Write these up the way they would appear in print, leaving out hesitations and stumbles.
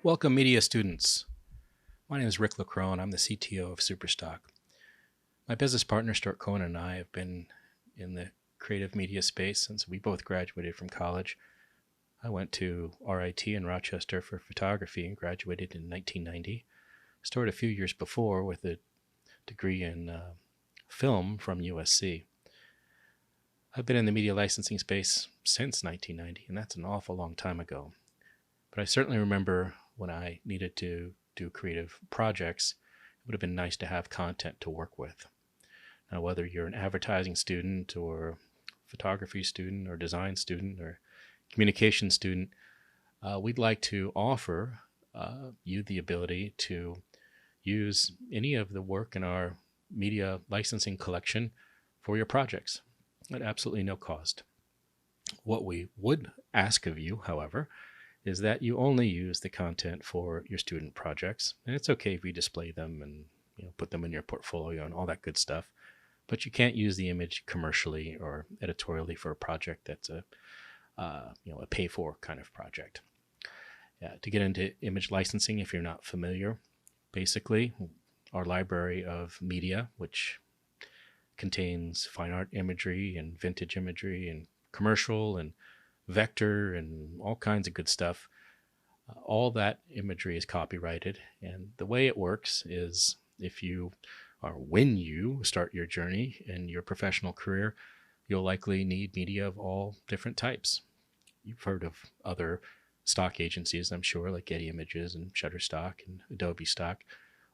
Welcome, media students. My name is Rick LaCrone. I'm the CTO of SuperStock. My business partner, Stuart Cohen, and I have been in the creative media space since we both graduated from college. I went to RIT in Rochester for photography and graduated in 1990. Stuart a few years before with a degree in film from USC. I've been in the media licensing space since 1990, and that's an awful long time ago. But I certainly remember when I needed to do creative projects, it would have been nice to have content to work with. Now, whether you're an advertising student or photography student or design student or communication student, we'd like to offer you the ability to use any of the work in our media licensing collection for your projects at absolutely no cost. What we would ask of you, however, is that you only use the content for your student projects. And it's okay if you display them and put them in your portfolio and all that good stuff, but you can't use the image commercially or editorially for a project that's a pay-for kind of project. To get into image licensing, if you're not familiar, basically our library of media, which contains fine art imagery and vintage imagery and commercial and vector and all kinds of good stuff. All that imagery is copyrighted. And the way it works is when you start your journey in your professional career, you'll likely need media of all different types. You've heard of other stock agencies, I'm sure, like Getty Images and Shutterstock and Adobe Stock.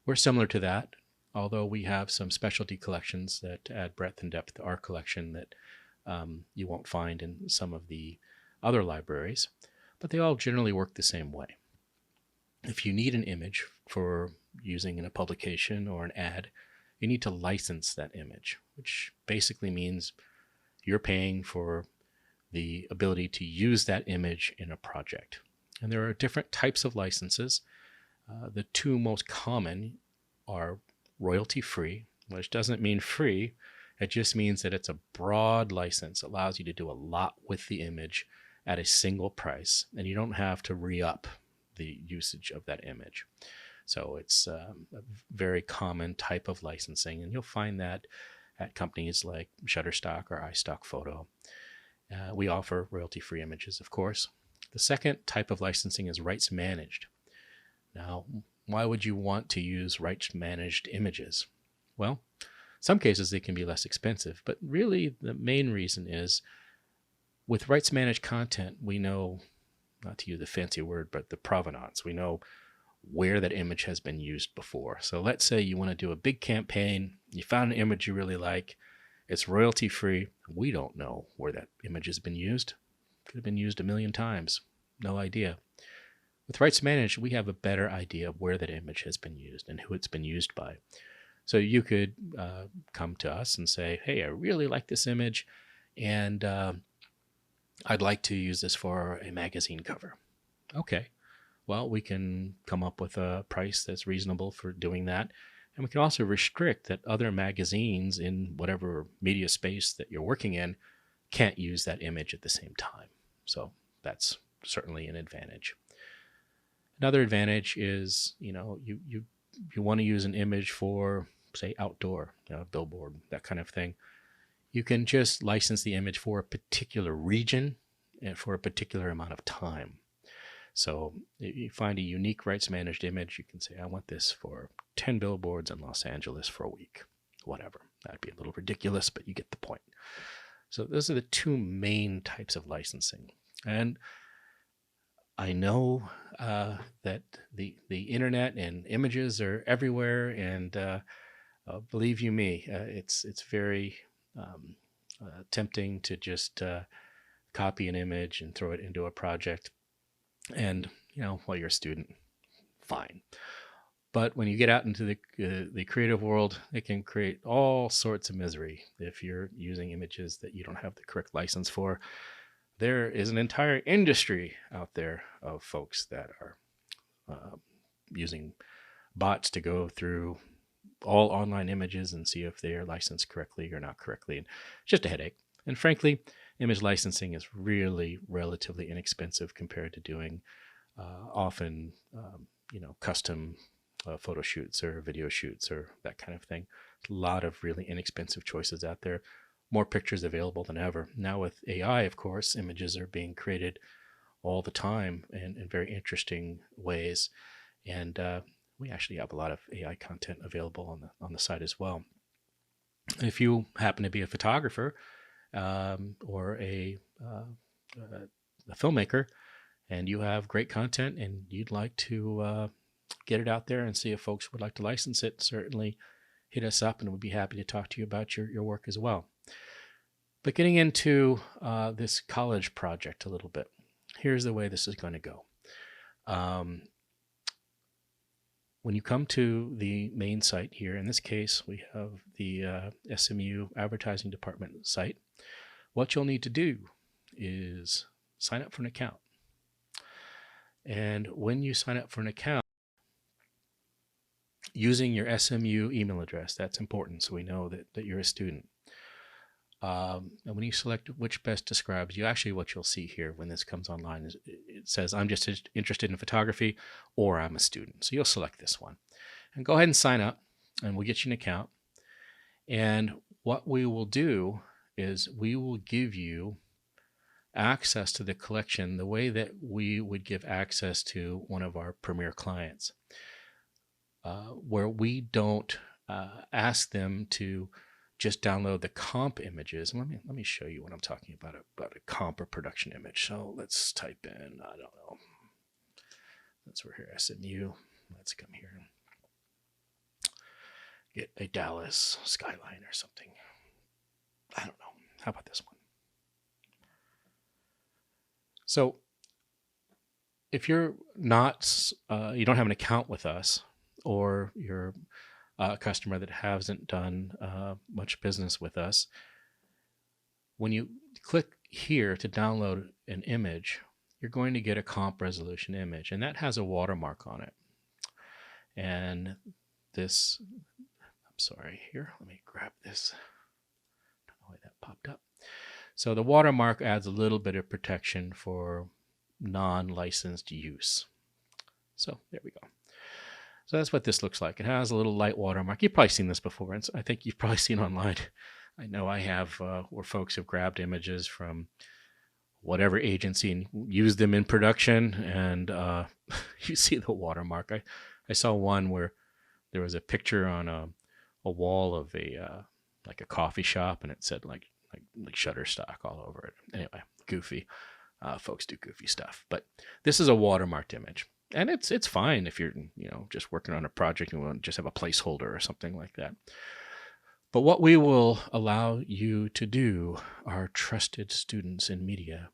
We're similar to that, although we have some specialty collections that add breadth and depth to our collection that you won't find in some of the other libraries, but they all generally work the same way. If you need an image for using in a publication or an ad, you need to license that image, which basically means you're paying for the ability to use that image in a project. And there are different types of licenses. The two most common are royalty-free, which doesn't mean free. It just means that it's a broad license. It allows you to do a lot with the image at a single price, and you don't have to re-up the usage of that image. So it's a very common type of licensing, and you'll find that at companies like Shutterstock or iStock Photo. We offer royalty-free images, of course. The second type of licensing is rights managed. Now, why would you want to use rights managed images? Well, some cases they can be less expensive, but really the main reason is with rights managed content, we know, not to use a fancy word, but the provenance. We know where that image has been used before. So let's say you want to do a big campaign, you found an image you really like, it's royalty free. We don't know where that image has been used. Could have been used a million times. No idea. With rights managed, we have a better idea of where that image has been used and who it's been used by. So you could come to us and say, hey, I really like this image, and I'd like to use this for a magazine cover. Okay, well, we can come up with a price that's reasonable for doing that. And we can also restrict that other magazines in whatever media space that you're working in can't use that image at the same time. So that's certainly an advantage. Another advantage is, you want to use an image for, say, outdoor, billboard, that kind of thing. You can just license the image for a particular region and for a particular amount of time. So if you find a unique rights managed image, you can say, I want this for 10 billboards in Los Angeles for a week, whatever. That'd be a little ridiculous, but you get the point. So those are the two main types of licensing. And I know that the internet and images are everywhere, and believe you me, it's very tempting to just copy an image and throw it into a project. And while you're a student, fine. But when you get out into the creative world, it can create all sorts of misery if you're using images that you don't have the correct license for. There is an entire industry out there of folks that are using bots to go through all online images and see if they are licensed correctly or not correctly. And it's just a headache. And frankly, image licensing is really relatively inexpensive compared to doing often, custom photo shoots or video shoots or that kind of thing. A lot of really inexpensive choices out there. More pictures available than ever. Now with AI, of course, images are being created all the time in very interesting ways. And we actually have a lot of AI content available on the site as well. And if you happen to be a photographer or a filmmaker, and you have great content and you'd like to get it out there and see if folks would like to license it, certainly hit us up and we'd be happy to talk to you about your work as well. But getting into this college project a little bit, here's the way this is going to go. When you come to the main site here, in this case, we have the SMU Advertising Department site. What you'll need to do is sign up for an account. And when you sign up for an account, using your SMU email address, that's important so we know that you're a student. And when you select which best describes you, actually what you'll see here when this comes online is it says, I'm just interested in photography or I'm a student. So you'll select this one and go ahead and sign up and we'll get you an account. And what we will do is we will give you access to the collection the way that we would give access to one of our premier clients, where we don't ask them to just download the comp images. And let me show you what I'm talking about a comp or production image. So let's type in, I don't know, that's where here, SMU. Let's come here and get a Dallas skyline or something. I don't know. How about this one? So if you're not, you don't have an account with us, or you're a customer that hasn't done much business with us, when you click here to download an image, you're going to get a comp resolution image, and that has a watermark on it. And this, I'm sorry, here, let me grab this. I don't know why that popped up. So the watermark adds a little bit of protection for non-licensed use. So there we go. So that's what this looks like. It has a little light watermark. You've probably seen this before. And I think you've probably seen online. I know I have, where folks have grabbed images from whatever agency and used them in production. And you see the watermark. I saw one where there was a picture on a wall of like a coffee shop, and it said like SuperStock all over it. Anyway, goofy. Folks do goofy stuff. But this is a watermarked image. And it's fine if you're just working on a project and you want to just have a placeholder or something like that. But what we will allow you to do, our trusted students in media,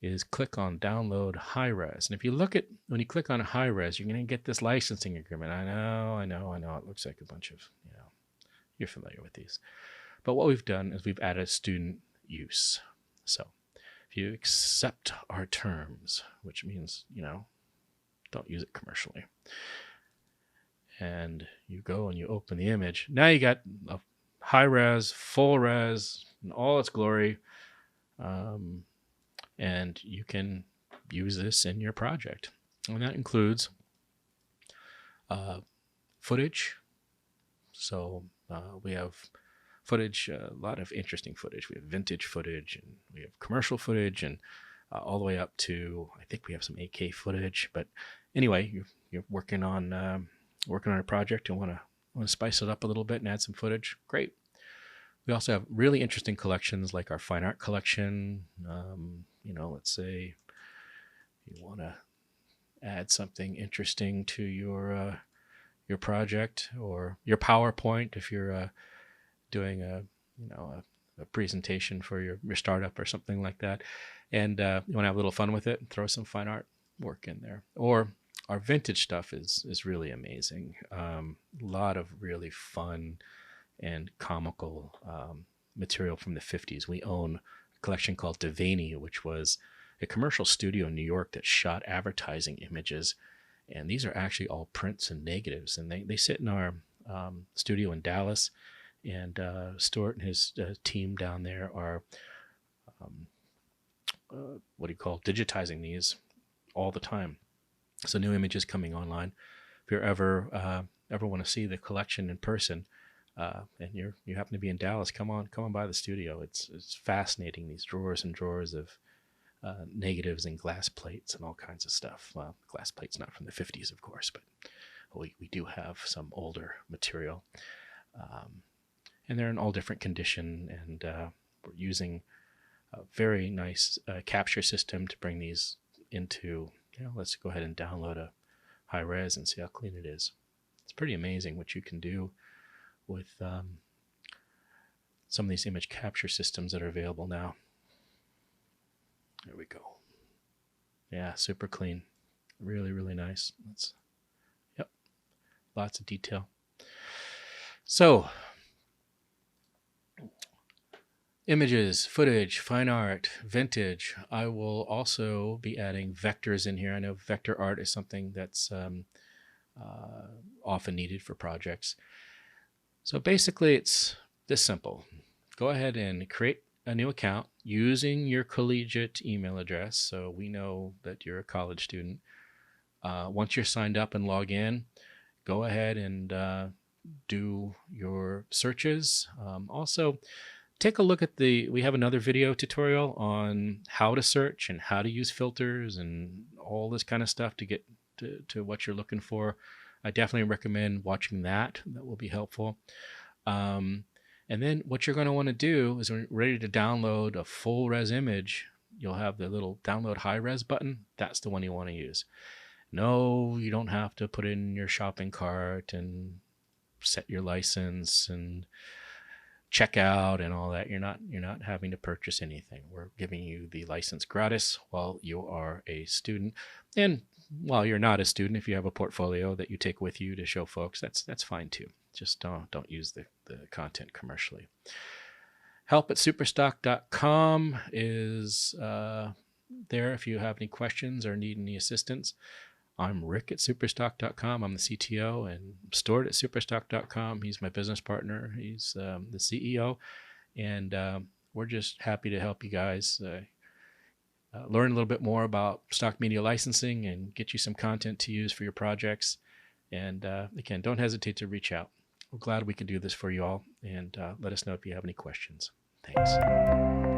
is click on download high res. And if you look at, when you click on high res, you're going to get this licensing agreement. I know. It looks like a bunch of, you're familiar with these. But what we've done is we've added student use. So if you accept our terms, which means, don't use it commercially, and you go and you open the image, now you got a high res, full res, in all its glory, and you can use this in your project. And that includes footage. So we have footage, a lot of interesting footage. We have vintage footage, and we have commercial footage, and all the way up to, I think we have some AK footage. But anyway, you're working on a project and want to spice it up a little bit and add some footage. Great. We also have really interesting collections like our fine art collection. Let's say you want to add something interesting to your project, or your PowerPoint if you're doing a presentation for your startup or something like that, and you want to have a little fun with it and throw some fine art work in there. Or our vintage stuff is really amazing. A lot of really fun and comical material from the 50s. We own a collection called Devaney, which was a commercial studio in New York that shot advertising images, and these are actually all prints and negatives, and they sit in our studio in Dallas. And Stuart and his team down there are, digitizing these all the time. So new images coming online. If you're ever want to see the collection in person, and you happen to be in Dallas, come on by the studio. It's fascinating. These drawers and drawers of negatives and glass plates and all kinds of stuff. Well, glass plates not from the 50s, of course, but we do have some older material, and they're in all different condition. And we're using a very nice capture system to bring these into. Let's go ahead and download a high res and see how clean it is. It's pretty amazing what you can do with some of these image capture systems that are available now. There we go. Yeah, super clean. Really, really nice. Yep, lots of detail. So, images, footage, fine art, vintage. I will also be adding vectors in here. I know vector art is something that's often needed for projects. So basically it's this simple. Go ahead and create a new account using your collegiate email address, so we know that you're a college student. Once you're signed up and log in, go ahead and do your searches. Also, take a look at we have another video tutorial on how to search and how to use filters and all this kind of stuff to get to what you're looking for. I definitely recommend watching that. That will be helpful. And then what you're going to want to do is when you're ready to download a full res image, you'll have the little download high res button. That's the one you want to use. No, you don't have to put it in your shopping cart and set your license and check out and all that. You're not having to purchase anything. We're giving you the license gratis while you are a student. And while you're not a student, if you have a portfolio that you take with you to show folks, that's fine too. Just don't use the content commercially. Help@superstock.com is there if you have any questions or need any assistance. I'm Rick at SuperStock.com. I'm the CTO, and Stuart at SuperStock.com. He's my business partner. He's the CEO, and we're just happy to help you guys learn a little bit more about stock media licensing and get you some content to use for your projects. And again, don't hesitate to reach out. We're glad we can do this for you all, and let us know if you have any questions. Thanks.